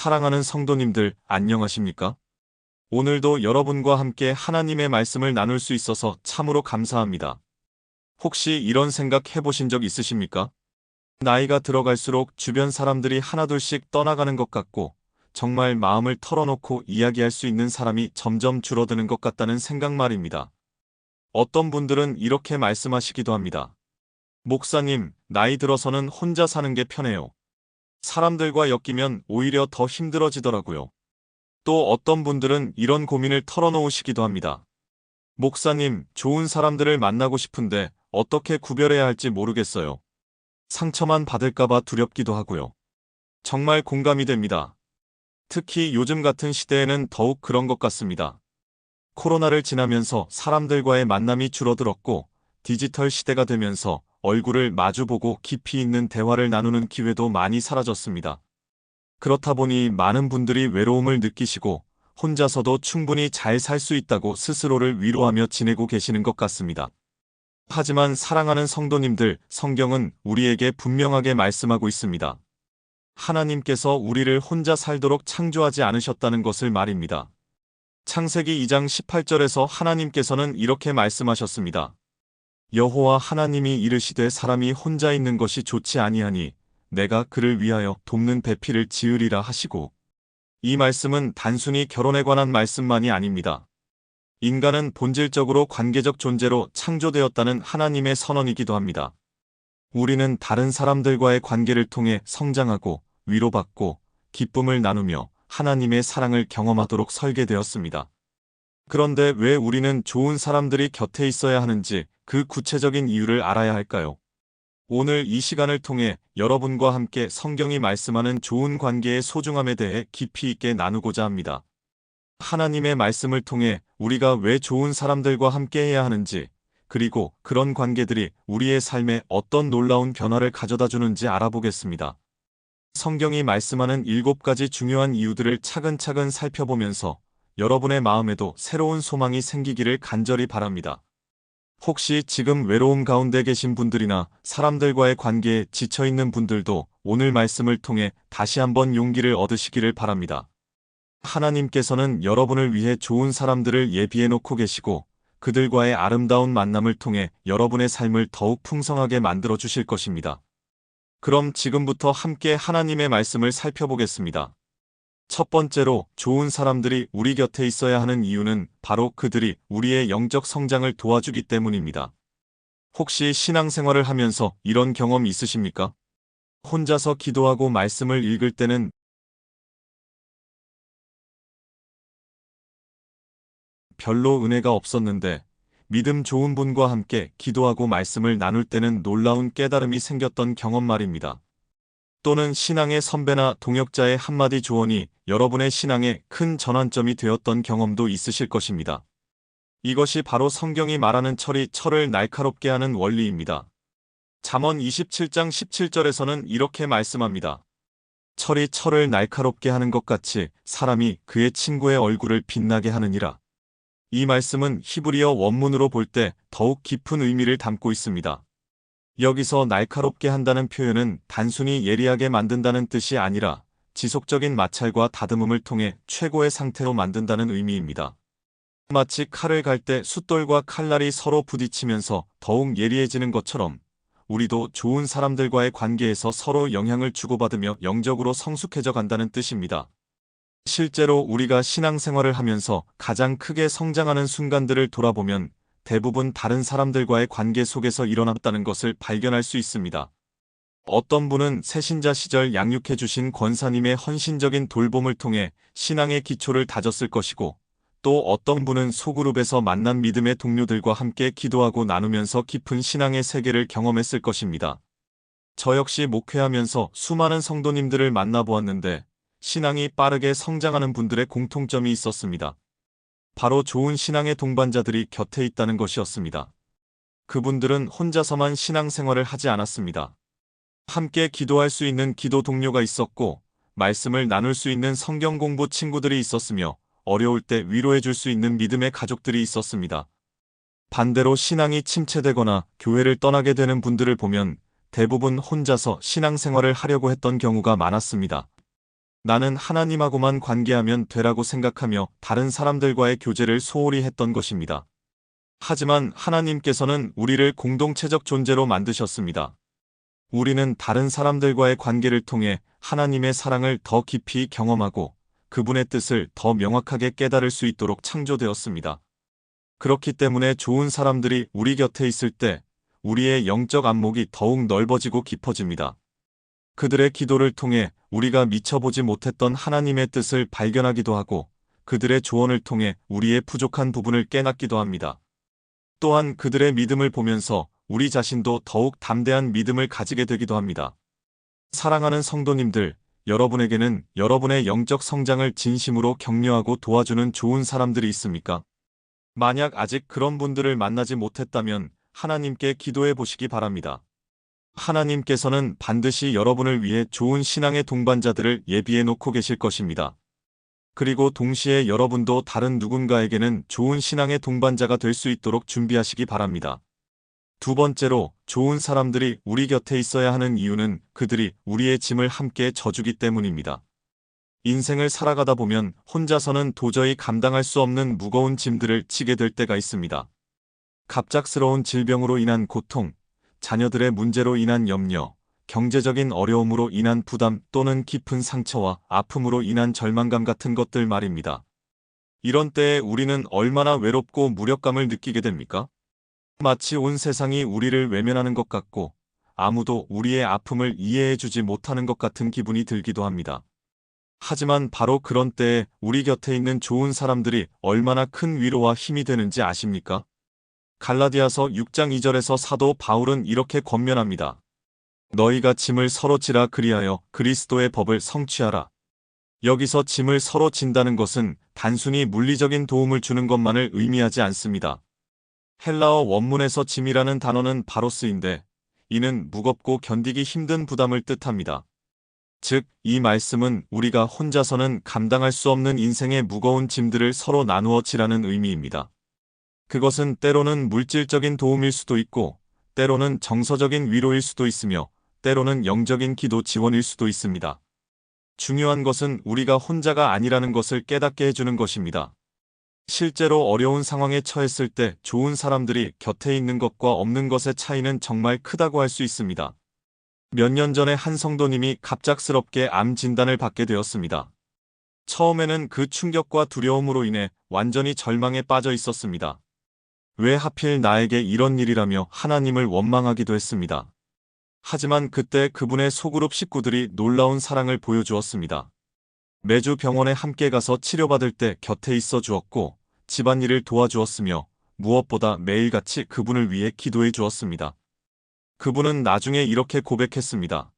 사랑하는 성도님들, 안녕하십니까? 오늘도 여러분과 함께 하나님의 말씀을 나눌 수 있어서 참으로 감사합니다. 혹시 이런 생각 해보신 적 있으십니까? 나이가 들어갈수록 주변 사람들이 하나둘씩 떠나가는 것 같고, 정말 마음을 털어놓고 이야기할 수 있는 사람이 점점 줄어드는 것 같다는 생각 말입니다. 어떤 분들은 이렇게 말씀하시기도 합니다. 목사님, 나이 들어서는 혼자 사는 게 편해요. 사람들과 엮이면 오히려 더 힘들어지더라고요. 또 어떤 분들은 이런 고민을 털어놓으시기도 합니다. 목사님, 좋은 사람들을 만나고 싶은데 어떻게 구별해야 할지 모르겠어요. 상처만 받을까봐 두렵기도 하고요. 정말 공감이 됩니다. 특히 요즘 같은 시대에는 더욱 그런 것 같습니다. 코로나를 지나면서 사람들과의 만남이 줄어들었고, 디지털 시대가 되면서 얼굴을 마주보고 깊이 있는 대화를 나누는 기회도 많이 사라졌습니다. 그렇다 보니 많은 분들이 외로움을 느끼시고 혼자서도 충분히 잘 살 수 있다고 스스로를 위로하며 지내고 계시는 것 같습니다. 하지만 사랑하는 성도님들, 성경은 우리에게 분명하게 말씀하고 있습니다. 하나님께서 우리를 혼자 살도록 창조하지 않으셨다는 것을 말입니다. 창세기 2장 18절에서 하나님께서는 이렇게 말씀하셨습니다. 여호와 하나님이 이르시되 사람이 혼자 있는 것이 좋지 아니하니 내가 그를 위하여 돕는 배필을 지으리라 하시고, 이 말씀은 단순히 결혼에 관한 말씀만이 아닙니다. 인간은 본질적으로 관계적 존재로 창조되었다는 하나님의 선언이기도 합니다. 우리는 다른 사람들과의 관계를 통해 성장하고 위로받고 기쁨을 나누며 하나님의 사랑을 경험하도록 설계되었습니다. 그런데 왜 우리는 좋은 사람들이 곁에 있어야 하는지 그 구체적인 이유를 알아야 할까요? 오늘 이 시간을 통해 여러분과 함께 성경이 말씀하는 좋은 관계의 소중함에 대해 깊이 있게 나누고자 합니다. 하나님의 말씀을 통해 우리가 왜 좋은 사람들과 함께해야 하는지, 그리고 그런 관계들이 우리의 삶에 어떤 놀라운 변화를 가져다 주는지 알아보겠습니다. 성경이 말씀하는 7가지 중요한 이유들을 차근차근 살펴보면서 여러분의 마음에도 새로운 소망이 생기기를 간절히 바랍니다. 혹시 지금 외로움 가운데 계신 분들이나 사람들과의 관계에 지쳐있는 분들도 오늘 말씀을 통해 다시 한번 용기를 얻으시기를 바랍니다. 하나님께서는 여러분을 위해 좋은 사람들을 예비해 놓고 계시고, 그들과의 아름다운 만남을 통해 여러분의 삶을 더욱 풍성하게 만들어 주실 것입니다. 그럼 지금부터 함께 하나님의 말씀을 살펴보겠습니다. 첫 번째로, 좋은 사람들이 우리 곁에 있어야 하는 이유는 바로 그들이 우리의 영적 성장을 도와주기 때문입니다. 혹시 신앙생활을 하면서 이런 경험 있으십니까? 혼자서 기도하고 말씀을 읽을 때는 별로 은혜가 없었는데, 믿음 좋은 분과 함께 기도하고 말씀을 나눌 때는 놀라운 깨달음이 생겼던 경험 말입니다. 또는 신앙의 선배나 동역자의 한마디 조언이 여러분의 신앙에 큰 전환점이 되었던 경험도 있으실 것입니다. 이것이 바로 성경이 말하는 철을 날카롭게 하는 원리입니다. 잠언 27장 17절에서는 이렇게 말씀합니다. 철을 날카롭게 하는 것 같이 사람이 그의 친구의 얼굴을 빛나게 하느니라. 이 말씀은 히브리어 원문으로 볼 때 더욱 깊은 의미를 담고 있습니다. 여기서 날카롭게 한다는 표현은 단순히 예리하게 만든다는 뜻이 아니라 지속적인 마찰과 다듬음을 통해 최고의 상태로 만든다는 의미입니다. 마치 칼을 갈 때 숫돌과 칼날이 서로 부딪히면서 더욱 예리해지는 것처럼, 우리도 좋은 사람들과의 관계에서 서로 영향을 주고받으며 영적으로 성숙해져 간다는 뜻입니다. 실제로 우리가 신앙생활을 하면서 가장 크게 성장하는 순간들을 돌아보면 대부분 다른 사람들과의 관계 속에서 일어났다는 것을 발견할 수 있습니다. 어떤 분은 새신자 시절 양육해 주신 권사님의 헌신적인 돌봄을 통해 신앙의 기초를 다졌을 것이고, 또 어떤 분은 소그룹에서 만난 믿음의 동료들과 함께 기도하고 나누면서 깊은 신앙의 세계를 경험했을 것입니다. 저 역시 목회하면서 수많은 성도님들을 만나보았는데, 신앙이 빠르게 성장하는 분들의 공통점이 있었습니다. 바로 좋은 신앙의 동반자들이 곁에 있다는 것이었습니다. 그분들은 혼자서만 신앙생활을 하지 않았습니다. 함께 기도할 수 있는 기도 동료가 있었고, 말씀을 나눌 수 있는 성경 공부 친구들이 있었으며, 어려울 때 위로해 줄 수 있는 믿음의 가족들이 있었습니다. 반대로 신앙이 침체되거나 교회를 떠나게 되는 분들을 보면 대부분 혼자서 신앙생활을 하려고 했던 경우가 많았습니다. 나는 하나님하고만 관계하면 되라고 생각하며 다른 사람들과의 교제를 소홀히 했던 것입니다. 하지만 하나님께서는 우리를 공동체적 존재로 만드셨습니다. 우리는 다른 사람들과의 관계를 통해 하나님의 사랑을 더 깊이 경험하고 그분의 뜻을 더 명확하게 깨달을 수 있도록 창조되었습니다. 그렇기 때문에 좋은 사람들이 우리 곁에 있을 때 우리의 영적 안목이 더욱 넓어지고 깊어집니다. 그들의 기도를 통해 우리가 미쳐보지 못했던 하나님의 뜻을 발견하기도 하고 그들의 조언을 통해 우리의 부족한 부분을 깨닫기도 합니다. 또한 그들의 믿음을 보면서 우리 자신도 더욱 담대한 믿음을 가지게 되기도 합니다. 사랑하는 성도님들, 여러분에게는 여러분의 영적 성장을 진심으로 격려하고 도와주는 좋은 사람들이 있습니까? 만약 아직 그런 분들을 만나지 못했다면 하나님께 기도해 보시기 바랍니다. 하나님께서는 반드시 여러분을 위해 좋은 신앙의 동반자들을 예비해 놓고 계실 것입니다. 그리고 동시에 여러분도 다른 누군가에게는 좋은 신앙의 동반자가 될 수 있도록 준비하시기 바랍니다. 두 번째로, 좋은 사람들이 우리 곁에 있어야 하는 이유는 그들이 우리의 짐을 함께 져주기 때문입니다. 인생을 살아가다 보면 혼자서는 도저히 감당할 수 없는 무거운 짐들을 지게 될 때가 있습니다. 갑작스러운 질병으로 인한 고통, 자녀들의 문제로 인한 염려, 경제적인 어려움으로 인한 부담 또는 깊은 상처와 아픔으로 인한 절망감 같은 것들 말입니다. 이런 때에 우리는 얼마나 외롭고 무력감을 느끼게 됩니까? 마치 온 세상이 우리를 외면하는 것 같고 아무도 우리의 아픔을 이해해주지 못하는 것 같은 기분이 들기도 합니다. 하지만 바로 그런 때에 우리 곁에 있는 좋은 사람들이 얼마나 큰 위로와 힘이 되는지 아십니까? 갈라디아서 6장 2절에서 사도 바울은 이렇게 권면합니다. 너희가 짐을 서로 지라 그리하여 그리스도의 법을 성취하라. 여기서 짐을 서로 진다는 것은 단순히 물리적인 도움을 주는 것만을 의미하지 않습니다. 헬라어 원문에서 짐이라는 단어는 바로스인데 이는 무겁고 견디기 힘든 부담을 뜻합니다. 즉, 이 말씀은 우리가 혼자서는 감당할 수 없는 인생의 무거운 짐들을 서로 나누어 지라는 의미입니다. 그것은 때로는 물질적인 도움일 수도 있고 때로는 정서적인 위로일 수도 있으며 때로는 영적인 기도 지원일 수도 있습니다. 중요한 것은 우리가 혼자가 아니라는 것을 깨닫게 해주는 것입니다. 실제로 어려운 상황에 처했을 때 좋은 사람들이 곁에 있는 것과 없는 것의 차이는 정말 크다고 할 수 있습니다. 몇 년 전에 한 성도님이 갑작스럽게 암 진단을 받게 되었습니다. 처음에는 그 충격과 두려움으로 인해 완전히 절망에 빠져 있었습니다. 왜 하필 나에게 이런 일이라며 하나님을 원망하기도 했습니다. 하지만 그때 그분의 소그룹 식구들이 놀라운 사랑을 보여주었습니다. 매주 병원에 함께 가서 치료받을 때 곁에 있어 주었고 집안일을 도와주었으며 무엇보다 매일같이 그분을 위해 기도해 주었습니다. 그분은 나중에 이렇게 고백했습니다.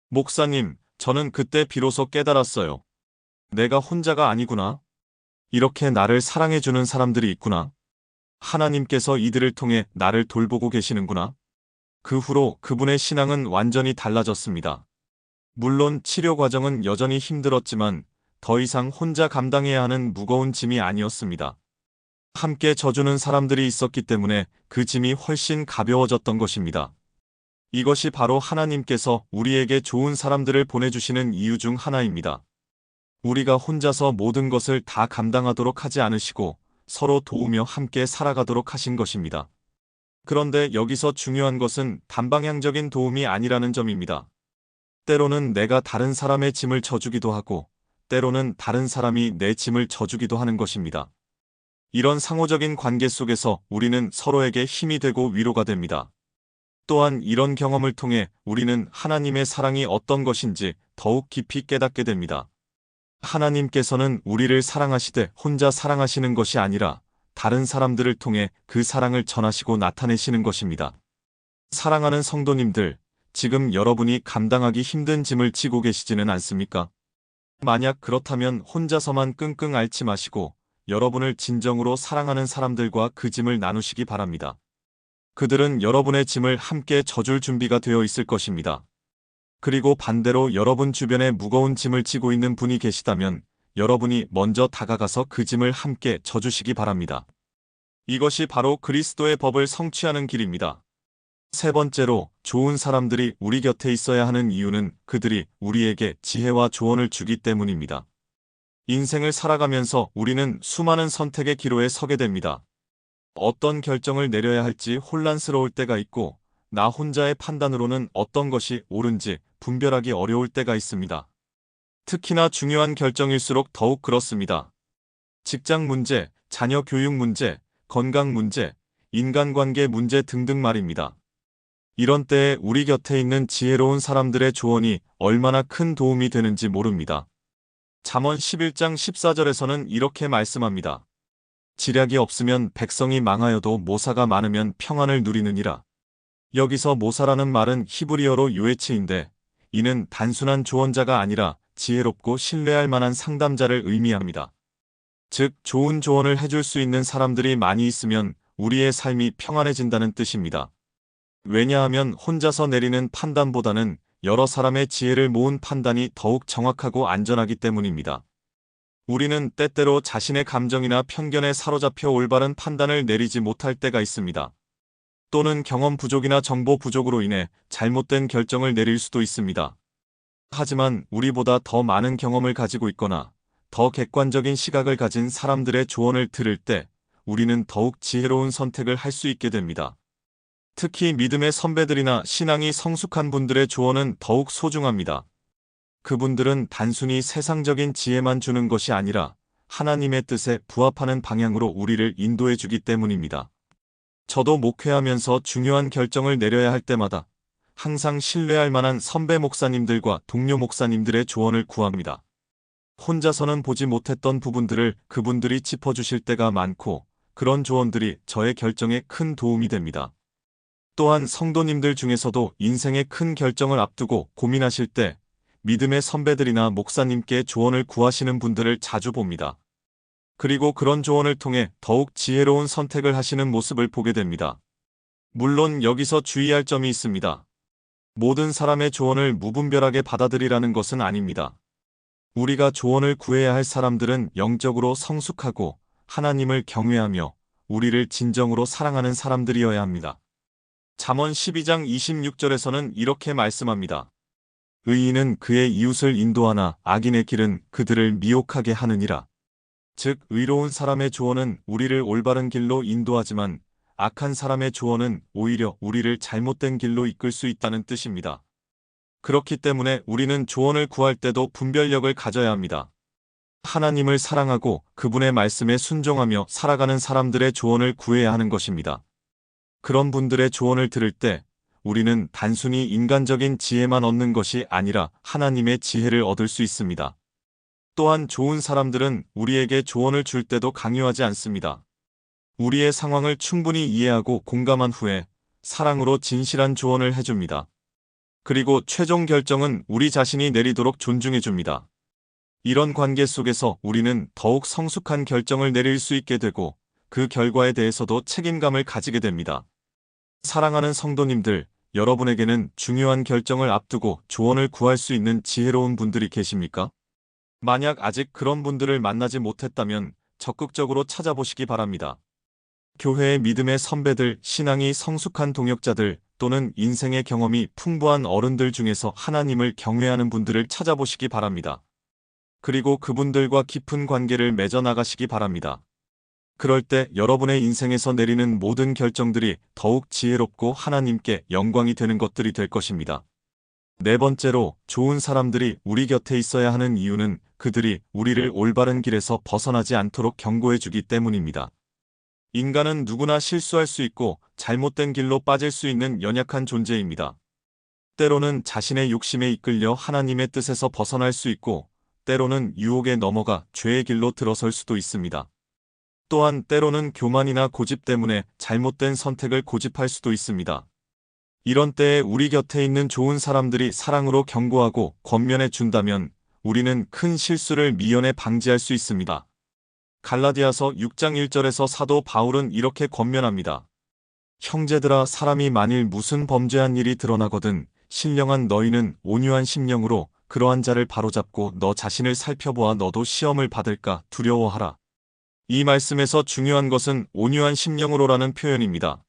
목사님, 저는 그때 비로소 깨달았어요. 내가 혼자가 아니구나. 이렇게 나를 사랑해주는 사람들이 있구나. 하나님께서 이들을 통해 나를 돌보고 계시는구나. 그 후로 그분의 신앙은 완전히 달라졌습니다. 물론 치료 과정은 여전히 힘들었지만 더 이상 혼자 감당해야 하는 무거운 짐이 아니었습니다. 함께 져주는 사람들이 있었기 때문에 그 짐이 훨씬 가벼워졌던 것입니다. 이것이 바로 하나님께서 우리에게 좋은 사람들을 보내주시는 이유 중 하나입니다. 우리가 혼자서 모든 것을 다 감당하도록 하지 않으시고 서로 도우며 함께 살아가도록 하신 것입니다. 그런데 여기서 중요한 것은 단방향적인 도움이 아니라는 점입니다. 때로는 내가 다른 사람의 짐을 져주기도 하고 때로는 다른 사람이 내 짐을 져주기도 하는 것입니다. 이런 상호적인 관계 속에서 우리는 서로에게 힘이 되고 위로가 됩니다. 또한 이런 경험을 통해 우리는 하나님의 사랑이 어떤 것인지 더욱 깊이 깨닫게 됩니다. 하나님께서는 우리를 사랑하시되 혼자 사랑하시는 것이 아니라 다른 사람들을 통해 그 사랑을 전하시고 나타내시는 것입니다. 사랑하는 성도님들, 지금 여러분이 감당하기 힘든 짐을 지고 계시지는 않습니까? 만약 그렇다면 혼자서만 끙끙 앓지 마시고 여러분을 진정으로 사랑하는 사람들과 그 짐을 나누시기 바랍니다. 그들은 여러분의 짐을 함께 져줄 준비가 되어 있을 것입니다. 그리고 반대로 여러분 주변에 무거운 짐을 지고 있는 분이 계시다면 여러분이 먼저 다가가서 그 짐을 함께 져주시기 바랍니다. 이것이 바로 그리스도의 법을 성취하는 길입니다. 세 번째로, 좋은 사람들이 우리 곁에 있어야 하는 이유는 그들이 우리에게 지혜와 조언을 주기 때문입니다. 인생을 살아가면서 우리는 수많은 선택의 기로에 서게 됩니다. 어떤 결정을 내려야 할지 혼란스러울 때가 있고, 나 혼자의 판단으로는 어떤 것이 옳은지 분별하기 어려울 때가 있습니다. 특히나 중요한 결정일수록 더욱 그렇습니다. 직장 문제, 자녀 교육 문제, 건강 문제, 인간관계 문제 등등 말입니다. 이런 때에 우리 곁에 있는 지혜로운 사람들의 조언이 얼마나 큰 도움이 되는지 모릅니다. 잠언 11장 14절에서는 이렇게 말씀합니다. 지략이 없으면 백성이 망하여도 모사가 많으면 평안을 누리느니라. 여기서 모사라는 말은 히브리어로 요에츠인데, 이는 단순한 조언자가 아니라 지혜롭고 신뢰할 만한 상담자를 의미합니다. 즉, 좋은 조언을 해줄 수 있는 사람들이 많이 있으면 우리의 삶이 평안해진다는 뜻입니다. 왜냐하면 혼자서 내리는 판단보다는 여러 사람의 지혜를 모은 판단이 더욱 정확하고 안전하기 때문입니다. 우리는 때때로 자신의 감정이나 편견에 사로잡혀 올바른 판단을 내리지 못할 때가 있습니다. 또는 경험 부족이나 정보 부족으로 인해 잘못된 결정을 내릴 수도 있습니다. 하지만 우리보다 더 많은 경험을 가지고 있거나 더 객관적인 시각을 가진 사람들의 조언을 들을 때 우리는 더욱 지혜로운 선택을 할 수 있게 됩니다. 특히 믿음의 선배들이나 신앙이 성숙한 분들의 조언은 더욱 소중합니다. 그분들은 단순히 세상적인 지혜만 주는 것이 아니라 하나님의 뜻에 부합하는 방향으로 우리를 인도해 주기 때문입니다. 저도 목회하면서 중요한 결정을 내려야 할 때마다 항상 신뢰할 만한 선배 목사님들과 동료 목사님들의 조언을 구합니다. 혼자서는 보지 못했던 부분들을 그분들이 짚어주실 때가 많고, 그런 조언들이 저의 결정에 큰 도움이 됩니다. 또한 성도님들 중에서도 인생의 큰 결정을 앞두고 고민하실 때 믿음의 선배들이나 목사님께 조언을 구하시는 분들을 자주 봅니다. 그리고 그런 조언을 통해 더욱 지혜로운 선택을 하시는 모습을 보게 됩니다. 물론 여기서 주의할 점이 있습니다. 모든 사람의 조언을 무분별하게 받아들이라는 것은 아닙니다. 우리가 조언을 구해야 할 사람들은 영적으로 성숙하고 하나님을 경외하며 우리를 진정으로 사랑하는 사람들이어야 합니다. 잠언 12장 26절에서는 이렇게 말씀합니다. 의인은 그의 이웃을 인도하나 악인의 길은 그들을 미혹하게 하느니라. 즉, 의로운 사람의 조언은 우리를 올바른 길로 인도하지만 악한 사람의 조언은 오히려 우리를 잘못된 길로 이끌 수 있다는 뜻입니다. 그렇기 때문에 우리는 조언을 구할 때도 분별력을 가져야 합니다. 하나님을 사랑하고 그분의 말씀에 순종하며 살아가는 사람들의 조언을 구해야 하는 것입니다. 그런 분들의 조언을 들을 때 우리는 단순히 인간적인 지혜만 얻는 것이 아니라 하나님의 지혜를 얻을 수 있습니다. 또한 좋은 사람들은 우리에게 조언을 줄 때도 강요하지 않습니다. 우리의 상황을 충분히 이해하고 공감한 후에 사랑으로 진실한 조언을 해줍니다. 그리고 최종 결정은 우리 자신이 내리도록 존중해줍니다. 이런 관계 속에서 우리는 더욱 성숙한 결정을 내릴 수 있게 되고 그 결과에 대해서도 책임감을 가지게 됩니다. 사랑하는 성도님들, 여러분에게는 중요한 결정을 앞두고 조언을 구할 수 있는 지혜로운 분들이 계십니까? 만약 아직 그런 분들을 만나지 못했다면 적극적으로 찾아보시기 바랍니다. 교회의 믿음의 선배들, 신앙이 성숙한 동역자들 또는 인생의 경험이 풍부한 어른들 중에서 하나님을 경외하는 분들을 찾아보시기 바랍니다. 그리고 그분들과 깊은 관계를 맺어 나가시기 바랍니다. 그럴 때 여러분의 인생에서 내리는 모든 결정들이 더욱 지혜롭고 하나님께 영광이 되는 것들이 될 것입니다. 네 번째로, 좋은 사람들이 우리 곁에 있어야 하는 이유는 그들이 우리를 올바른 길에서 벗어나지 않도록 경고해 주기 때문입니다. 인간은 누구나 실수할 수 있고 잘못된 길로 빠질 수 있는 연약한 존재입니다. 때로는 자신의 욕심에 이끌려 하나님의 뜻에서 벗어날 수 있고, 때로는 유혹에 넘어가 죄의 길로 들어설 수도 있습니다. 또한 때로는 교만이나 고집 때문에 잘못된 선택을 고집할 수도 있습니다. 이런 때에 우리 곁에 있는 좋은 사람들이 사랑으로 경고하고 권면해 준다면 우리는 큰 실수를 미연에 방지할 수 있습니다. 갈라디아서 6장 1절에서 사도 바울은 이렇게 권면합니다. 형제들아, 사람이 만일 무슨 범죄한 일이 드러나거든 신령한 너희는 온유한 심령으로 그러한 자를 바로잡고 너 자신을 살펴보아 너도 시험을 받을까 두려워하라. 이 말씀에서 중요한 것은 온유한 심령으로라는 표현입니다.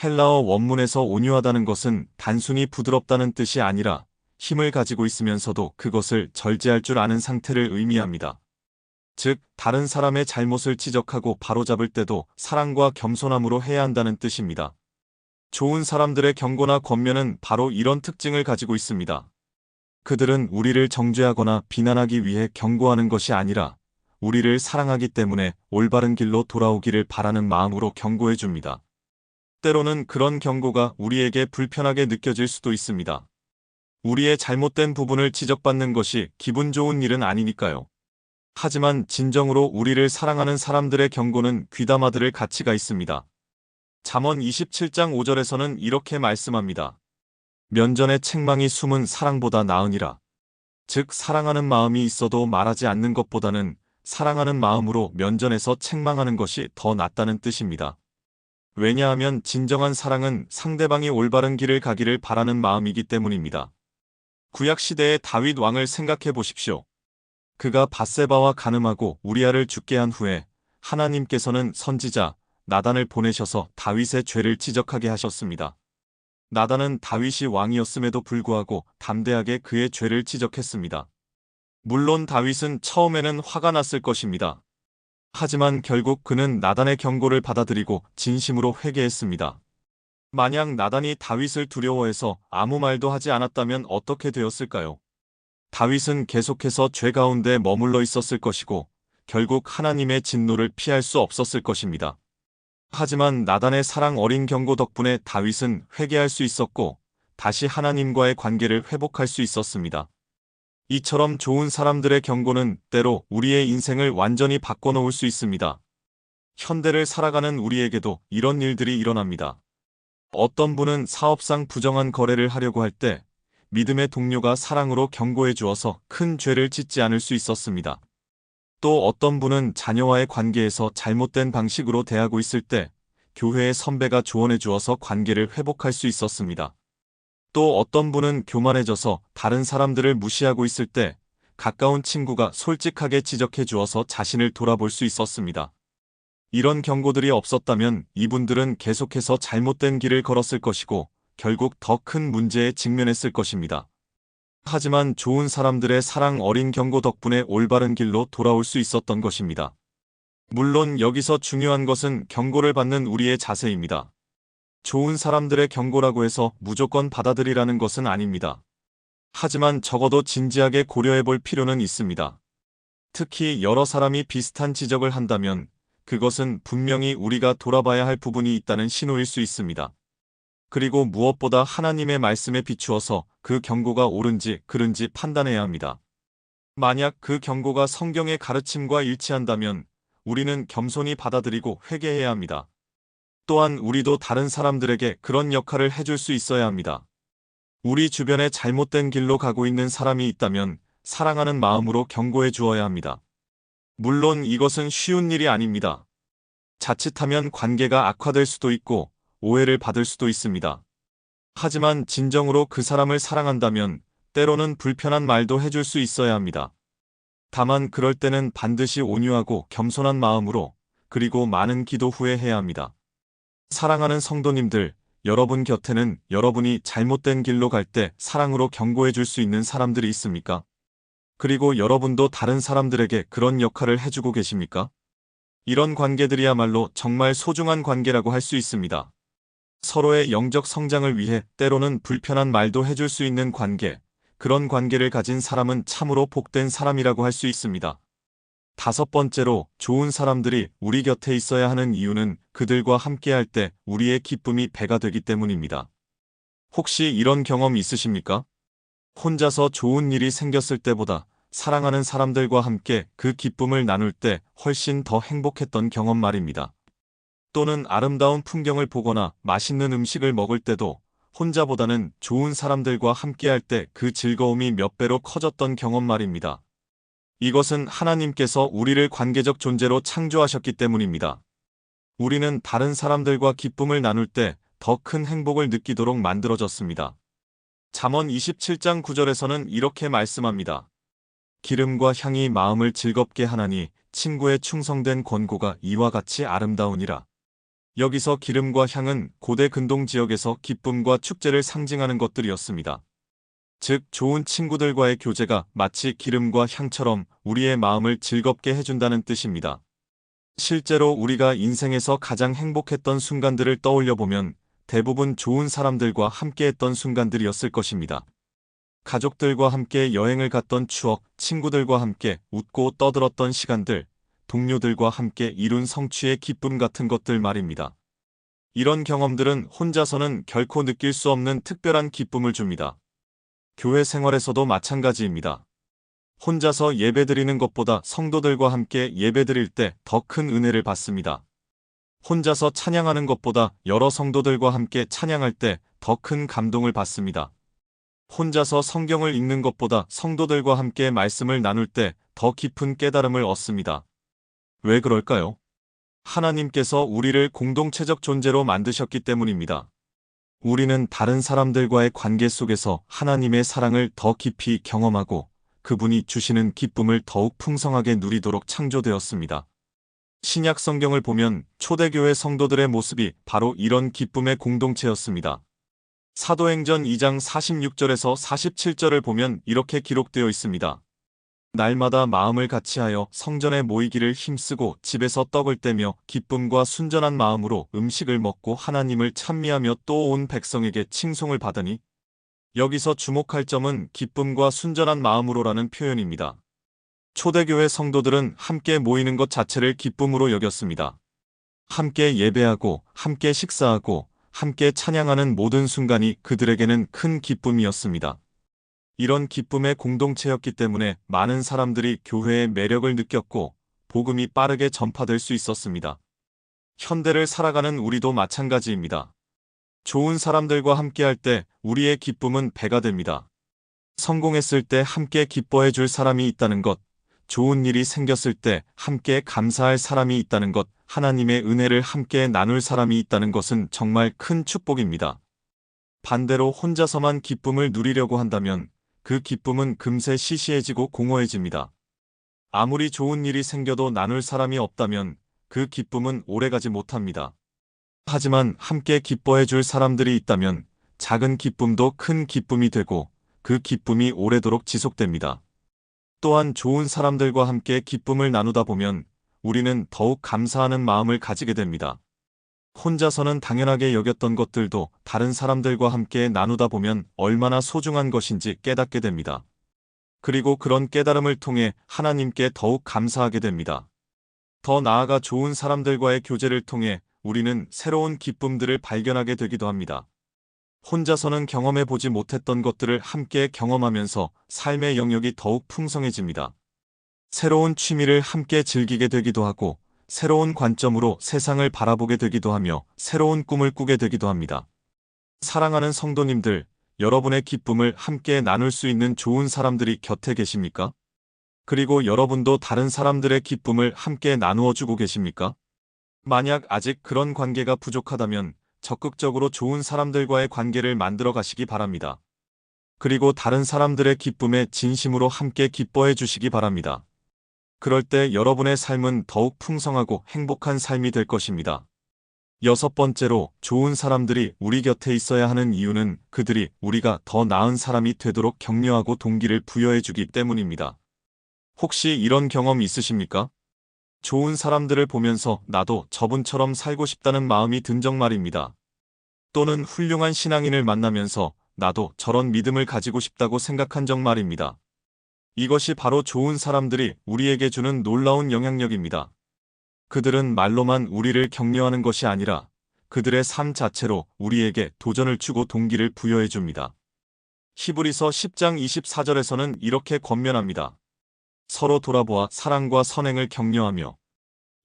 헬라어 원문에서 온유하다는 것은 단순히 부드럽다는 뜻이 아니라 힘을 가지고 있으면서도 그것을 절제할 줄 아는 상태를 의미합니다. 즉, 다른 사람의 잘못을 지적하고 바로잡을 때도 사랑과 겸손함으로 해야 한다는 뜻입니다. 좋은 사람들의 경고나 권면은 바로 이런 특징을 가지고 있습니다. 그들은 우리를 정죄하거나 비난하기 위해 경고하는 것이 아니라 우리를 사랑하기 때문에 올바른 길로 돌아오기를 바라는 마음으로 경고해 줍니다. 때로는 그런 경고가 우리에게 불편하게 느껴질 수도 있습니다. 우리의 잘못된 부분을 지적받는 것이 기분 좋은 일은 아니니까요. 하지만 진정으로 우리를 사랑하는 사람들의 경고는 귀담아 들을 가치가 있습니다. 잠언 27장 5절에서는 이렇게 말씀합니다. 면전의 책망이 숨은 사랑보다 나으니라. 즉, 사랑하는 마음이 있어도 말하지 않는 것보다는 사랑하는 마음으로 면전에서 책망하는 것이 더 낫다는 뜻입니다. 왜냐하면 진정한 사랑은 상대방이 올바른 길을 가기를 바라는 마음이기 때문입니다. 구약시대의 다윗 왕을 생각해 보십시오. 그가 밧세바와 간음하고 우리아를 죽게 한 후에 하나님께서는 선지자 나단을 보내셔서 다윗의 죄를 지적하게 하셨습니다. 나단은 다윗이 왕이었음에도 불구하고 담대하게 그의 죄를 지적했습니다. 물론 다윗은 처음에는 화가 났을 것입니다. 하지만 결국 그는 나단의 경고를 받아들이고 진심으로 회개했습니다. 만약 나단이 다윗을 두려워해서 아무 말도 하지 않았다면 어떻게 되었을까요? 다윗은 계속해서 죄 가운데 머물러 있었을 것이고 결국 하나님의 진노를 피할 수 없었을 것입니다. 하지만 나단의 사랑 어린 경고 덕분에 다윗은 회개할 수 있었고 다시 하나님과의 관계를 회복할 수 있었습니다. 이처럼 좋은 사람들의 경고는 때로 우리의 인생을 완전히 바꿔놓을 수 있습니다. 현대를 살아가는 우리에게도 이런 일들이 일어납니다. 어떤 분은 사업상 부정한 거래를 하려고 할 때 믿음의 동료가 사랑으로 경고해 주어서 큰 죄를 짓지 않을 수 있었습니다. 또 어떤 분은 자녀와의 관계에서 잘못된 방식으로 대하고 있을 때 교회의 선배가 조언해 주어서 관계를 회복할 수 있었습니다. 또 어떤 분은 교만해져서 다른 사람들을 무시하고 있을 때 가까운 친구가 솔직하게 지적해 주어서 자신을 돌아볼 수 있었습니다. 이런 경고들이 없었다면 이분들은 계속해서 잘못된 길을 걸었을 것이고 결국 더 큰 문제에 직면했을 것입니다. 하지만 좋은 사람들의 사랑 어린 경고 덕분에 올바른 길로 돌아올 수 있었던 것입니다. 물론 여기서 중요한 것은 경고를 받는 우리의 자세입니다. 좋은 사람들의 경고라고 해서 무조건 받아들이라는 것은 아닙니다. 하지만 적어도 진지하게 고려해 볼 필요는 있습니다. 특히 여러 사람이 비슷한 지적을 한다면 그것은 분명히 우리가 돌아봐야 할 부분이 있다는 신호일 수 있습니다. 그리고 무엇보다 하나님의 말씀에 비추어서 그 경고가 옳은지 그른지 판단해야 합니다. 만약 그 경고가 성경의 가르침과 일치한다면 우리는 겸손히 받아들이고 회개해야 합니다. 또한 우리도 다른 사람들에게 그런 역할을 해줄 수 있어야 합니다. 우리 주변에 잘못된 길로 가고 있는 사람이 있다면 사랑하는 마음으로 경고해 주어야 합니다. 물론 이것은 쉬운 일이 아닙니다. 자칫하면 관계가 악화될 수도 있고 오해를 받을 수도 있습니다. 하지만 진정으로 그 사람을 사랑한다면 때로는 불편한 말도 해줄 수 있어야 합니다. 다만 그럴 때는 반드시 온유하고 겸손한 마음으로 그리고 많은 기도 후에 해야 합니다. 사랑하는 성도님들, 여러분 곁에는 여러분이 잘못된 길로 갈 때 사랑으로 경고해 줄 수 있는 사람들이 있습니까? 그리고 여러분도 다른 사람들에게 그런 역할을 해주고 계십니까? 이런 관계들이야말로 정말 소중한 관계라고 할 수 있습니다. 서로의 영적 성장을 위해 때로는 불편한 말도 해줄 수 있는 관계, 그런 관계를 가진 사람은 참으로 복된 사람이라고 할 수 있습니다. 다섯 번째로, 좋은 사람들이 우리 곁에 있어야 하는 이유는 그들과 함께할 때 우리의 기쁨이 배가 되기 때문입니다. 혹시 이런 경험 있으십니까? 혼자서 좋은 일이 생겼을 때보다 사랑하는 사람들과 함께 그 기쁨을 나눌 때 훨씬 더 행복했던 경험 말입니다. 또는 아름다운 풍경을 보거나 맛있는 음식을 먹을 때도 혼자보다는 좋은 사람들과 함께할 때 그 즐거움이 몇 배로 커졌던 경험 말입니다. 이것은 하나님께서 우리를 관계적 존재로 창조하셨기 때문입니다. 우리는 다른 사람들과 기쁨을 나눌 때 더 큰 행복을 느끼도록 만들어졌습니다. 잠언 27장 9절에서는 이렇게 말씀합니다. 기름과 향이 마음을 즐겁게 하나니 친구의 충성된 권고가 이와 같이 아름다우니라. 여기서 기름과 향은 고대 근동 지역에서 기쁨과 축제를 상징하는 것들이었습니다. 즉, 좋은 친구들과의 교제가 마치 기름과 향처럼 우리의 마음을 즐겁게 해준다는 뜻입니다. 실제로 우리가 인생에서 가장 행복했던 순간들을 떠올려 보면 대부분 좋은 사람들과 함께했던 순간들이었을 것입니다. 가족들과 함께 여행을 갔던 추억, 친구들과 함께 웃고 떠들었던 시간들, 동료들과 함께 이룬 성취의 기쁨 같은 것들 말입니다. 이런 경험들은 혼자서는 결코 느낄 수 없는 특별한 기쁨을 줍니다. 교회 생활에서도 마찬가지입니다. 혼자서 예배드리는 것보다 성도들과 함께 예배드릴 때 더 큰 은혜를 받습니다. 혼자서 찬양하는 것보다 여러 성도들과 함께 찬양할 때 더 큰 감동을 받습니다. 혼자서 성경을 읽는 것보다 성도들과 함께 말씀을 나눌 때 더 깊은 깨달음을 얻습니다. 왜 그럴까요? 하나님께서 우리를 공동체적 존재로 만드셨기 때문입니다. 우리는 다른 사람들과의 관계 속에서 하나님의 사랑을 더 깊이 경험하고 그분이 주시는 기쁨을 더욱 풍성하게 누리도록 창조되었습니다. 신약 성경을 보면 초대교회 성도들의 모습이 바로 이런 기쁨의 공동체였습니다. 사도행전 2장 46절에서 47절을 보면 이렇게 기록되어 있습니다. 날마다 마음을 같이하여 성전에 모이기를 힘쓰고 집에서 떡을 떼며 기쁨과 순전한 마음으로 음식을 먹고 하나님을 찬미하며 또 온 백성에게 칭송을 받으니. 여기서 주목할 점은 기쁨과 순전한 마음으로라는 표현입니다. 초대교회 성도들은 함께 모이는 것 자체를 기쁨으로 여겼습니다. 함께 예배하고 함께 식사하고 함께 찬양하는 모든 순간이 그들에게는 큰 기쁨이었습니다. 이런 기쁨의 공동체였기 때문에 많은 사람들이 교회의 매력을 느꼈고 복음이 빠르게 전파될 수 있었습니다. 현대를 살아가는 우리도 마찬가지입니다. 좋은 사람들과 함께할 때 우리의 기쁨은 배가 됩니다. 성공했을 때 함께 기뻐해 줄 사람이 있다는 것, 좋은 일이 생겼을 때 함께 감사할 사람이 있다는 것, 하나님의 은혜를 함께 나눌 사람이 있다는 것은 정말 큰 축복입니다. 반대로 혼자서만 기쁨을 누리려고 한다면 그 기쁨은 금세 시시해지고 공허해집니다. 아무리 좋은 일이 생겨도 나눌 사람이 없다면 그 기쁨은 오래가지 못합니다. 하지만 함께 기뻐해 줄 사람들이 있다면 작은 기쁨도 큰 기쁨이 되고 그 기쁨이 오래도록 지속됩니다. 또한 좋은 사람들과 함께 기쁨을 나누다 보면 우리는 더욱 감사하는 마음을 가지게 됩니다. 혼자서는 당연하게 여겼던 것들도 다른 사람들과 함께 나누다 보면 얼마나 소중한 것인지 깨닫게 됩니다. 그리고 그런 깨달음을 통해 하나님께 더욱 감사하게 됩니다. 더 나아가 좋은 사람들과의 교제를 통해 우리는 새로운 기쁨들을 발견하게 되기도 합니다. 혼자서는 경험해 보지 못했던 것들을 함께 경험하면서 삶의 영역이 더욱 풍성해집니다. 새로운 취미를 함께 즐기게 되기도 하고 새로운 관점으로 세상을 바라보게 되기도 하며 새로운 꿈을 꾸게 되기도 합니다. 사랑하는 성도님들, 여러분의 기쁨을 함께 나눌 수 있는 좋은 사람들이 곁에 계십니까? 그리고 여러분도 다른 사람들의 기쁨을 함께 나누어 주고 계십니까? 만약 아직 그런 관계가 부족하다면 적극적으로 좋은 사람들과의 관계를 만들어 가시기 바랍니다. 그리고 다른 사람들의 기쁨에 진심으로 함께 기뻐해 주시기 바랍니다. 그럴 때 여러분의 삶은 더욱 풍성하고 행복한 삶이 될 것입니다. 여섯 번째로, 좋은 사람들이 우리 곁에 있어야 하는 이유는 그들이 우리가 더 나은 사람이 되도록 격려하고 동기를 부여해 주기 때문입니다. 혹시 이런 경험 있으십니까? 좋은 사람들을 보면서 나도 저분처럼 살고 싶다는 마음이 든 적 말입니다. 또는 훌륭한 신앙인을 만나면서 나도 저런 믿음을 가지고 싶다고 생각한 적 말입니다. 이것이 바로 좋은 사람들이 우리에게 주는 놀라운 영향력입니다. 그들은 말로만 우리를 격려하는 것이 아니라 그들의 삶 자체로 우리에게 도전을 주고 동기를 부여해 줍니다. 히브리서 10장 24절에서는 이렇게 권면합니다. 서로 돌아보아 사랑과 선행을 격려하며.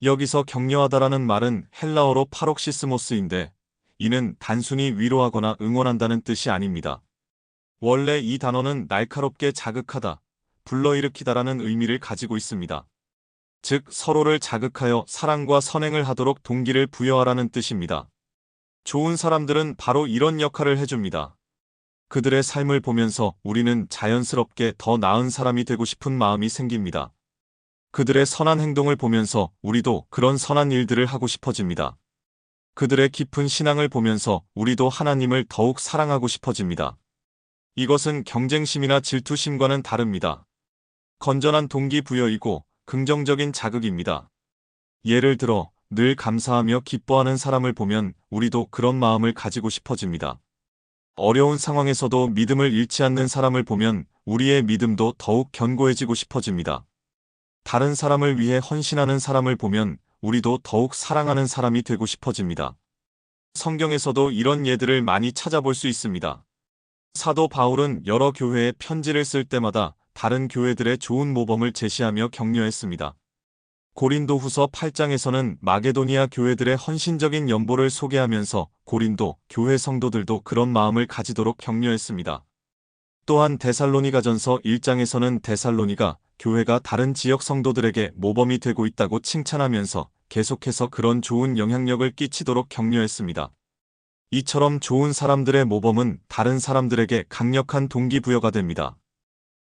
여기서 격려하다라는 말은 헬라어로 파록시스모스인데 이는 단순히 위로하거나 응원한다는 뜻이 아닙니다. 원래 이 단어는 날카롭게 자극하다, 불러일으키다라는 의미를 가지고 있습니다. 즉, 서로를 자극하여 사랑과 선행을 하도록 동기를 부여하라는 뜻입니다. 좋은 사람들은 바로 이런 역할을 해줍니다. 그들의 삶을 보면서 우리는 자연스럽게 더 나은 사람이 되고 싶은 마음이 생깁니다. 그들의 선한 행동을 보면서 우리도 그런 선한 일들을 하고 싶어집니다. 그들의 깊은 신앙을 보면서 우리도 하나님을 더욱 사랑하고 싶어집니다. 이것은 경쟁심이나 질투심과는 다릅니다. 건전한 동기부여이고 긍정적인 자극입니다. 예를 들어 늘 감사하며 기뻐하는 사람을 보면 우리도 그런 마음을 가지고 싶어집니다. 어려운 상황에서도 믿음을 잃지 않는 사람을 보면 우리의 믿음도 더욱 견고해지고 싶어집니다. 다른 사람을 위해 헌신하는 사람을 보면 우리도 더욱 사랑하는 사람이 되고 싶어집니다. 성경에서도 이런 예들을 많이 찾아볼 수 있습니다. 사도 바울은 여러 교회에 편지를 쓸 때마다 다른 교회들의 좋은 모범을 제시하며 격려했습니다. 고린도 후서 8장에서는 마게도니아 교회들의 헌신적인 연보를 소개하면서 고린도 교회 성도들도 그런 마음을 가지도록 격려했습니다. 또한 데살로니가전서 1장에서는 데살로니가 교회가 다른 지역 성도들에게 모범이 되고 있다고 칭찬하면서 계속해서 그런 좋은 영향력을 끼치도록 격려했습니다. 이처럼 좋은 사람들의 모범은 다른 사람들에게 강력한 동기부여가 됩니다.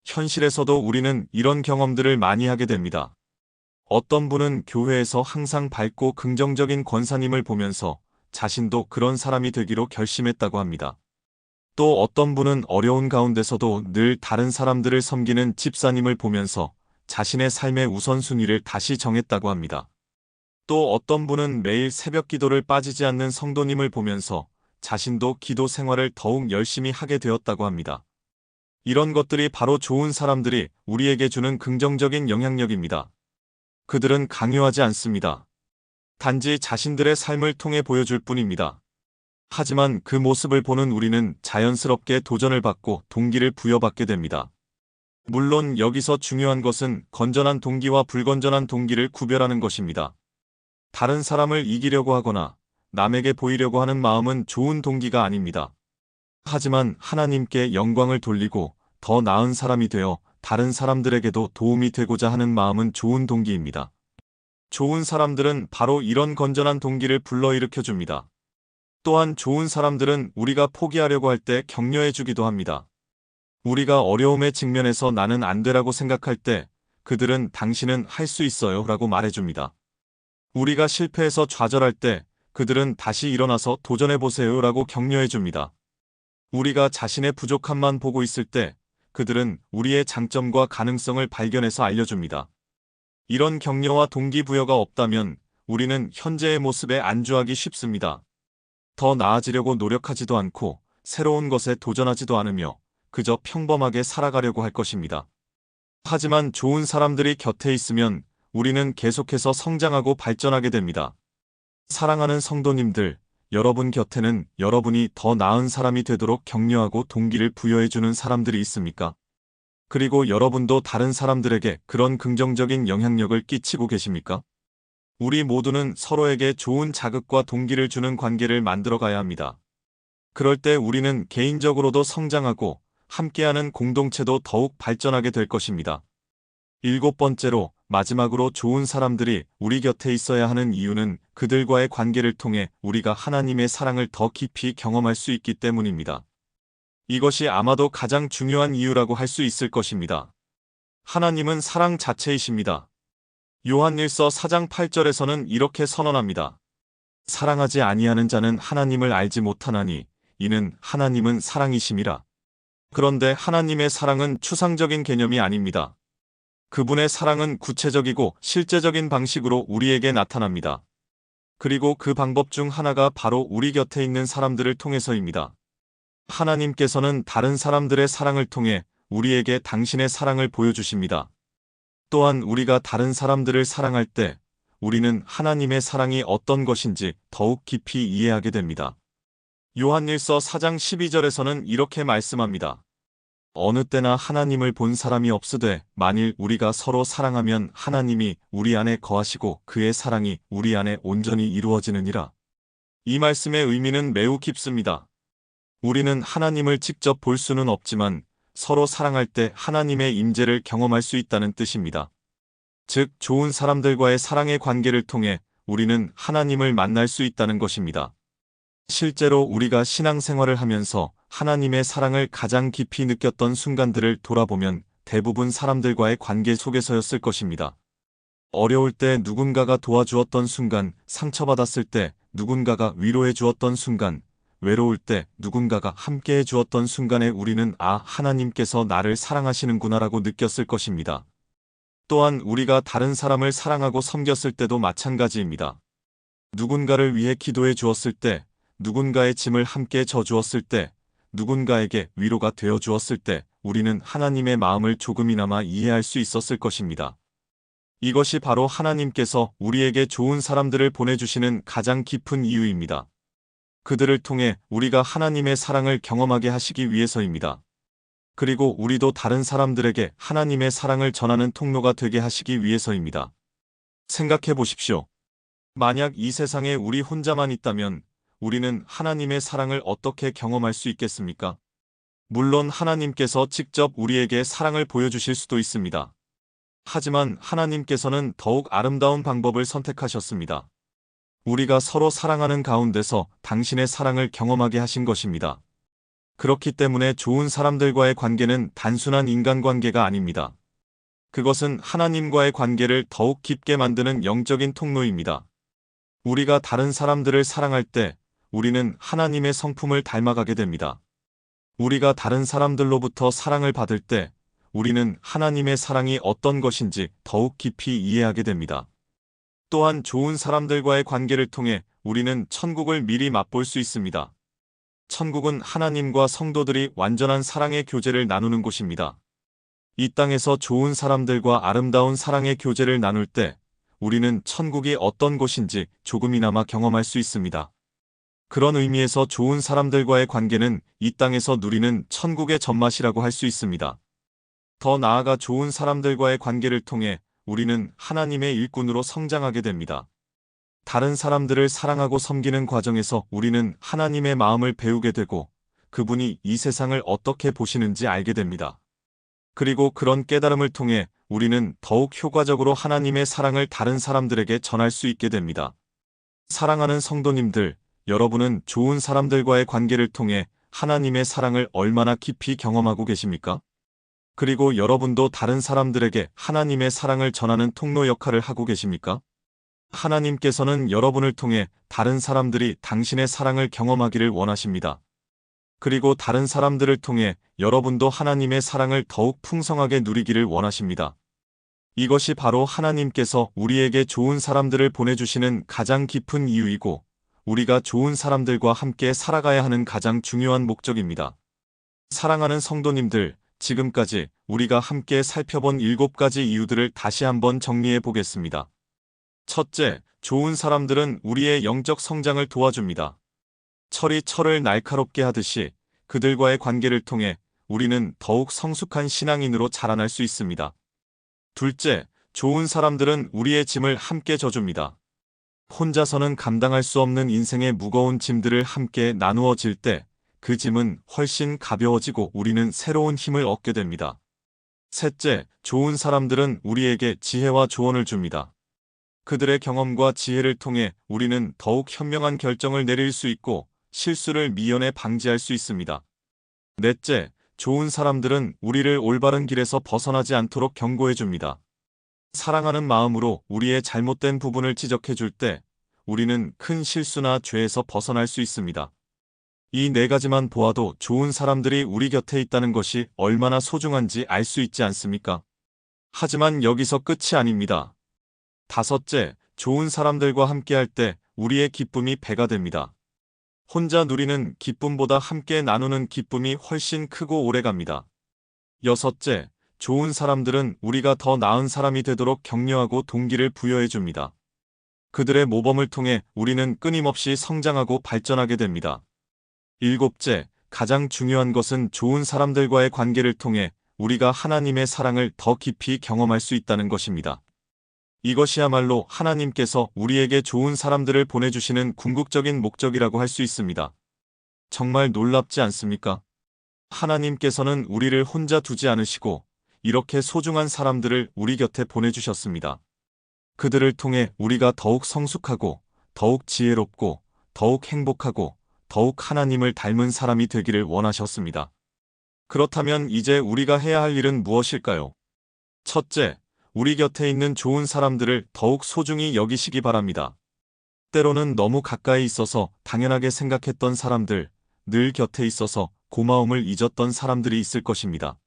현실에서도 우리는 이런 경험들을 많이 하게 됩니다. 어떤 분은 교회에서 항상 밝고 긍정적인 권사님을 보면서 자신도 그런 사람이 되기로 결심했다고 합니다. 또 어떤 분은 어려운 가운데서도 늘 다른 사람들을 섬기는 집사님을 보면서 자신의 삶의 우선순위를 다시 정했다고 합니다. 또 어떤 분은 매일 새벽 기도를 빠지지 않는 성도님을 보면서 자신도 기도 생활을 더욱 열심히 하게 되었다고 합니다. 이런 것들이 바로 좋은 사람들이 우리에게 주는 긍정적인 영향력입니다. 그들은 강요하지 않습니다. 단지 자신들의 삶을 통해 보여줄 뿐입니다. 하지만 그 모습을 보는 우리는 자연스럽게 도전을 받고 동기를 부여받게 됩니다. 물론 여기서 중요한 것은 건전한 동기와 불건전한 동기를 구별하는 것입니다. 다른 사람을 이기려고 하거나 남에게 보이려고 하는 마음은 좋은 동기가 아닙니다. 하지만 하나님께 영광을 돌리고 더 나은 사람이 되어 다른 사람들에게도 도움이 되고자 하는 마음은 좋은 동기입니다. 좋은 사람들은 바로 이런 건전한 동기를 불러일으켜 줍니다. 또한 좋은 사람들은 우리가 포기하려고 할 때 격려해 주기도 합니다. 우리가 어려움에 직면해서 나는 안 되라고 생각할 때 그들은 당신은 할 수 있어요 라고 말해줍니다. 우리가 실패해서 좌절할 때 그들은 다시 일어나서 도전해 보세요 라고 격려해 줍니다. 우리가 자신의 부족함만 보고 있을 때 그들은 우리의 장점과 가능성을 발견해서 알려줍니다. 이런 격려와 동기부여가 없다면 우리는 현재의 모습에 안주하기 쉽습니다. 더 나아지려고 노력하지도 않고 새로운 것에 도전하지도 않으며 그저 평범하게 살아가려고 할 것입니다. 하지만 좋은 사람들이 곁에 있으면 우리는 계속해서 성장하고 발전하게 됩니다. 사랑하는 성도님들, 여러분 곁에는 여러분이 더 나은 사람이 되도록 격려하고 동기를 부여해주는 사람들이 있습니까? 그리고 여러분도 다른 사람들에게 그런 긍정적인 영향력을 끼치고 계십니까? 우리 모두는 서로에게 좋은 자극과 동기를 주는 관계를 만들어 가야 합니다. 그럴 때 우리는 개인적으로도 성장하고 함께하는 공동체도 더욱 발전하게 될 것입니다. 7번째로 마지막으로 좋은 사람들이 우리 곁에 있어야 하는 이유는 그들과의 관계를 통해 우리가 하나님의 사랑을 더 깊이 경험할 수 있기 때문입니다. 이것이 아마도 가장 중요한 이유라고 할 수 있을 것입니다. 하나님은 사랑 자체이십니다. 요한일서 4장 8절에서는 이렇게 선언합니다. 사랑하지 아니하는 자는 하나님을 알지 못하나니 이는 하나님은 사랑이심이라. 그런데 하나님의 사랑은 추상적인 개념이 아닙니다. 그분의 사랑은 구체적이고 실제적인 방식으로 우리에게 나타납니다. 그리고 그 방법 중 하나가 바로 우리 곁에 있는 사람들을 통해서입니다. 하나님께서는 다른 사람들의 사랑을 통해 우리에게 당신의 사랑을 보여주십니다. 또한 우리가 다른 사람들을 사랑할 때 우리는 하나님의 사랑이 어떤 것인지 더욱 깊이 이해하게 됩니다. 요한일서 4장 12절에서는 이렇게 말씀합니다. 어느 때나 하나님을 본 사람이 없으되 만일 우리가 서로 사랑하면 하나님이 우리 안에 거하시고 그의 사랑이 우리 안에 온전히 이루어지느니라. 이 말씀의 의미는 매우 깊습니다. 우리는 하나님을 직접 볼 수는 없지만 서로 사랑할 때 하나님의 임재를 경험할 수 있다는 뜻입니다. 즉, 좋은 사람들과의 사랑의 관계를 통해 우리는 하나님을 만날 수 있다는 것입니다. 실제로 우리가 신앙생활을 하면서 하나님의 사랑을 가장 깊이 느꼈던 순간들을 돌아보면 대부분 사람들과의 관계 속에서였을 것입니다. 어려울 때 누군가가 도와주었던 순간, 상처받았을 때 누군가가 위로해 주었던 순간, 외로울 때 누군가가 함께해 주었던 순간에 우리는 하나님께서 나를 사랑하시는구나라고 느꼈을 것입니다. 또한 우리가 다른 사람을 사랑하고 섬겼을 때도 마찬가지입니다. 누군가를 위해 기도해 주었을 때, 누군가의 짐을 함께 져주었을 때, 누군가에게 위로가 되어 주었을 때, 우리는 하나님의 마음을 조금이나마 이해할 수 있었을 것입니다. 이것이 바로 하나님께서 우리에게 좋은 사람들을 보내주시는 가장 깊은 이유입니다. 그들을 통해 우리가 하나님의 사랑을 경험하게 하시기 위해서입니다. 그리고 우리도 다른 사람들에게 하나님의 사랑을 전하는 통로가 되게 하시기 위해서입니다. 생각해 보십시오. 만약 이 세상에 우리 혼자만 있다면 우리는 하나님의 사랑을 어떻게 경험할 수 있겠습니까? 물론 하나님께서 직접 우리에게 사랑을 보여주실 수도 있습니다. 하지만 하나님께서는 더욱 아름다운 방법을 선택하셨습니다. 우리가 서로 사랑하는 가운데서 당신의 사랑을 경험하게 하신 것입니다. 그렇기 때문에 좋은 사람들과의 관계는 단순한 인간관계가 아닙니다. 그것은 하나님과의 관계를 더욱 깊게 만드는 영적인 통로입니다. 우리가 다른 사람들을 사랑할 때 우리는 하나님의 성품을 닮아가게 됩니다. 우리가 다른 사람들로부터 사랑을 받을 때 우리는 하나님의 사랑이 어떤 것인지 더욱 깊이 이해하게 됩니다. 또한 좋은 사람들과의 관계를 통해 우리는 천국을 미리 맛볼 수 있습니다. 천국은 하나님과 성도들이 완전한 사랑의 교제를 나누는 곳입니다. 이 땅에서 좋은 사람들과 아름다운 사랑의 교제를 나눌 때 우리는 천국이 어떤 곳인지 조금이나마 경험할 수 있습니다. 그런 의미에서 좋은 사람들과의 관계는 이 땅에서 누리는 천국의 전맛이라고 할 수 있습니다. 더 나아가 좋은 사람들과의 관계를 통해 우리는 하나님의 일꾼으로 성장하게 됩니다. 다른 사람들을 사랑하고 섬기는 과정에서 우리는 하나님의 마음을 배우게 되고 그분이 이 세상을 어떻게 보시는지 알게 됩니다. 그리고 그런 깨달음을 통해 우리는 더욱 효과적으로 하나님의 사랑을 다른 사람들에게 전할 수 있게 됩니다. 사랑하는 성도님들, 여러분은 좋은 사람들과의 관계를 통해 하나님의 사랑을 얼마나 깊이 경험하고 계십니까? 그리고 여러분도 다른 사람들에게 하나님의 사랑을 전하는 통로 역할을 하고 계십니까? 하나님께서는 여러분을 통해 다른 사람들이 당신의 사랑을 경험하기를 원하십니다. 그리고 다른 사람들을 통해 여러분도 하나님의 사랑을 더욱 풍성하게 누리기를 원하십니다. 이것이 바로 하나님께서 우리에게 좋은 사람들을 보내주시는 가장 깊은 이유이고 우리가 좋은 사람들과 함께 살아가야 하는 가장 중요한 목적입니다. 사랑하는 성도님들, 지금까지 우리가 함께 살펴본 7가지 이유들을 다시 한번 정리해 보겠습니다. 첫째, 좋은 사람들은 우리의 영적 성장을 도와줍니다. 철이 철을 날카롭게 하듯이 그들과의 관계를 통해 우리는 더욱 성숙한 신앙인으로 자라날 수 있습니다. 둘째, 좋은 사람들은 우리의 짐을 함께 져줍니다. 혼자서는 감당할 수 없는 인생의 무거운 짐들을 함께 나누어질 때 그 짐은 훨씬 가벼워지고 우리는 새로운 힘을 얻게 됩니다. 셋째, 좋은 사람들은 우리에게 지혜와 조언을 줍니다. 그들의 경험과 지혜를 통해 우리는 더욱 현명한 결정을 내릴 수 있고 실수를 미연에 방지할 수 있습니다. 넷째, 좋은 사람들은 우리를 올바른 길에서 벗어나지 않도록 경고해 줍니다. 사랑하는 마음으로 우리의 잘못된 부분을 지적해 줄 때 우리는 큰 실수나 죄에서 벗어날 수 있습니다. 이 4가지만 보아도 좋은 사람들이 우리 곁에 있다는 것이 얼마나 소중한지 알 수 있지 않습니까? 하지만 여기서 끝이 아닙니다. 다섯째, 좋은 사람들과 함께할 때 우리의 기쁨이 배가 됩니다. 혼자 누리는 기쁨보다 함께 나누는 기쁨이 훨씬 크고 오래갑니다. 여섯째, 좋은 사람들은 우리가 더 나은 사람이 되도록 격려하고 동기를 부여해 줍니다. 그들의 모범을 통해 우리는 끊임없이 성장하고 발전하게 됩니다. 일곱째, 가장 중요한 것은 좋은 사람들과의 관계를 통해 우리가 하나님의 사랑을 더 깊이 경험할 수 있다는 것입니다. 이것이야말로 하나님께서 우리에게 좋은 사람들을 보내주시는 궁극적인 목적이라고 할 수 있습니다. 정말 놀랍지 않습니까? 하나님께서는 우리를 혼자 두지 않으시고 이렇게 소중한 사람들을 우리 곁에 보내주셨습니다. 그들을 통해 우리가 더욱 성숙하고 더욱 지혜롭고 더욱 행복하고 더욱 하나님을 닮은 사람이 되기를 원하셨습니다. 그렇다면 이제 우리가 해야 할 일은 무엇일까요? 첫째, 우리 곁에 있는 좋은 사람들을 더욱 소중히 여기시기 바랍니다. 때로는 너무 가까이 있어서 당연하게 생각했던 사람들, 늘 곁에 있어서 고마움을 잊었던 사람들이 있을 것입니다.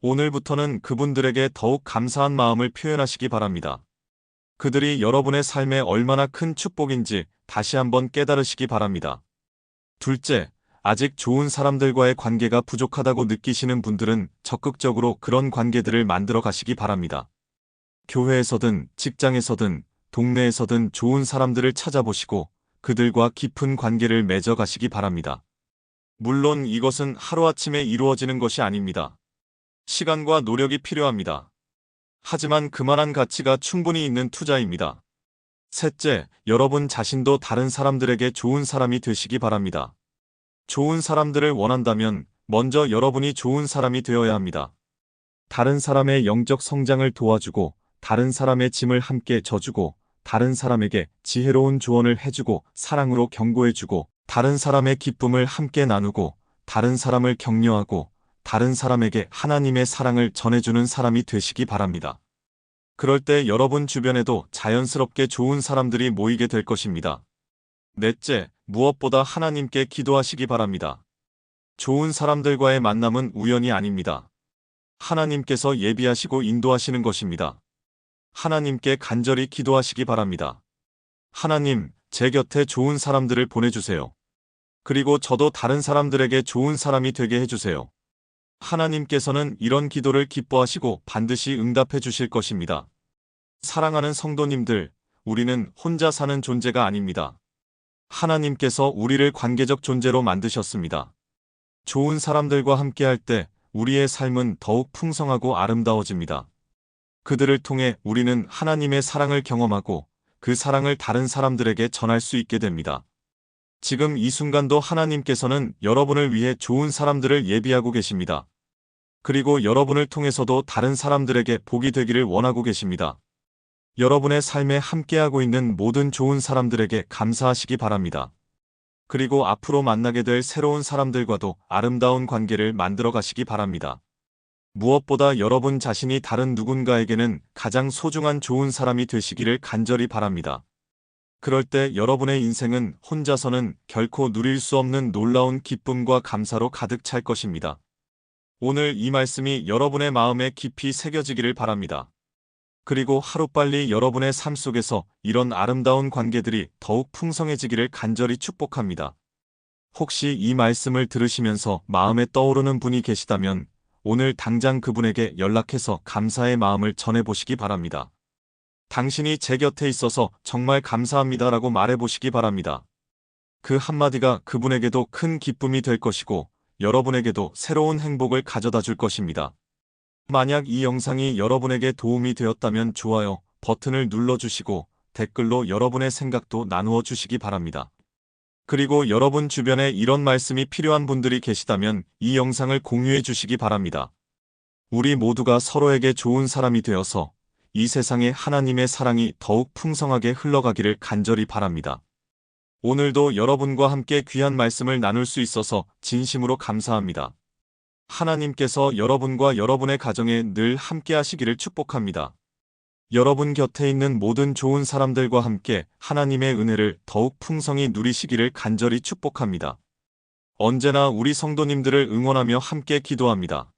오늘부터는 그분들에게 더욱 감사한 마음을 표현하시기 바랍니다. 그들이 여러분의 삶에 얼마나 큰 축복인지 다시 한번 깨달으시기 바랍니다. 둘째, 아직 좋은 사람들과의 관계가 부족하다고 느끼시는 분들은 적극적으로 그런 관계들을 만들어 가시기 바랍니다. 교회에서든 직장에서든 동네에서든 좋은 사람들을 찾아보시고 그들과 깊은 관계를 맺어 가시기 바랍니다. 물론 이것은 하루아침에 이루어지는 것이 아닙니다. 시간과 노력이 필요합니다. 하지만 그만한 가치가 충분히 있는 투자입니다. 셋째, 여러분 자신도 다른 사람들에게 좋은 사람이 되시기 바랍니다. 좋은 사람들을 원한다면 먼저 여러분이 좋은 사람이 되어야 합니다. 다른 사람의 영적 성장을 도와주고, 다른 사람의 짐을 함께 져주고, 다른 사람에게 지혜로운 조언을 해주고, 사랑으로 경고해주고, 다른 사람의 기쁨을 함께 나누고, 다른 사람을 격려하고, 다른 사람에게 하나님의 사랑을 전해주는 사람이 되시기 바랍니다. 그럴 때 여러분 주변에도 자연스럽게 좋은 사람들이 모이게 될 것입니다. 넷째, 무엇보다 하나님께 기도하시기 바랍니다. 좋은 사람들과의 만남은 우연이 아닙니다. 하나님께서 예비하시고 인도하시는 것입니다. 하나님께 간절히 기도하시기 바랍니다. 하나님, 제 곁에 좋은 사람들을 보내주세요. 그리고 저도 다른 사람들에게 좋은 사람이 되게 해주세요. 하나님께서는 이런 기도를 기뻐하시고 반드시 응답해 주실 것입니다. 사랑하는 성도님들, 우리는 혼자 사는 존재가 아닙니다. 하나님께서 우리를 관계적 존재로 만드셨습니다. 좋은 사람들과 함께할 때 우리의 삶은 더욱 풍성하고 아름다워집니다. 그들을 통해 우리는 하나님의 사랑을 경험하고 그 사랑을 다른 사람들에게 전할 수 있게 됩니다. 지금 이 순간도 하나님께서는 여러분을 위해 좋은 사람들을 예비하고 계십니다. 그리고 여러분을 통해서도 다른 사람들에게 복이 되기를 원하고 계십니다. 여러분의 삶에 함께하고 있는 모든 좋은 사람들에게 감사하시기 바랍니다. 그리고 앞으로 만나게 될 새로운 사람들과도 아름다운 관계를 만들어 가시기 바랍니다. 무엇보다 여러분 자신이 다른 누군가에게는 가장 소중한 좋은 사람이 되시기를 간절히 바랍니다. 그럴 때 여러분의 인생은 혼자서는 결코 누릴 수 없는 놀라운 기쁨과 감사로 가득 찰 것입니다. 오늘 이 말씀이 여러분의 마음에 깊이 새겨지기를 바랍니다. 그리고 하루빨리 여러분의 삶 속에서 이런 아름다운 관계들이 더욱 풍성해지기를 간절히 축복합니다. 혹시 이 말씀을 들으시면서 마음에 떠오르는 분이 계시다면 오늘 당장 그분에게 연락해서 감사의 마음을 전해보시기 바랍니다. 당신이 제 곁에 있어서 정말 감사합니다라고 말해보시기 바랍니다. 그 한마디가 그분에게도 큰 기쁨이 될 것이고 여러분에게도 새로운 행복을 가져다 줄 것입니다. 만약 이 영상이 여러분에게 도움이 되었다면 좋아요 버튼을 눌러주시고 댓글로 여러분의 생각도 나누어 주시기 바랍니다. 그리고 여러분 주변에 이런 말씀이 필요한 분들이 계시다면 이 영상을 공유해 주시기 바랍니다. 우리 모두가 서로에게 좋은 사람이 되어서 이 세상에 하나님의 사랑이 더욱 풍성하게 흘러가기를 간절히 바랍니다. 오늘도 여러분과 함께 귀한 말씀을 나눌 수 있어서 진심으로 감사합니다. 하나님께서 여러분과 여러분의 가정에 늘 함께 하시기를 축복합니다. 여러분 곁에 있는 모든 좋은 사람들과 함께 하나님의 은혜를 더욱 풍성히 누리시기를 간절히 축복합니다. 언제나 우리 성도님들을 응원하며 함께 기도합니다.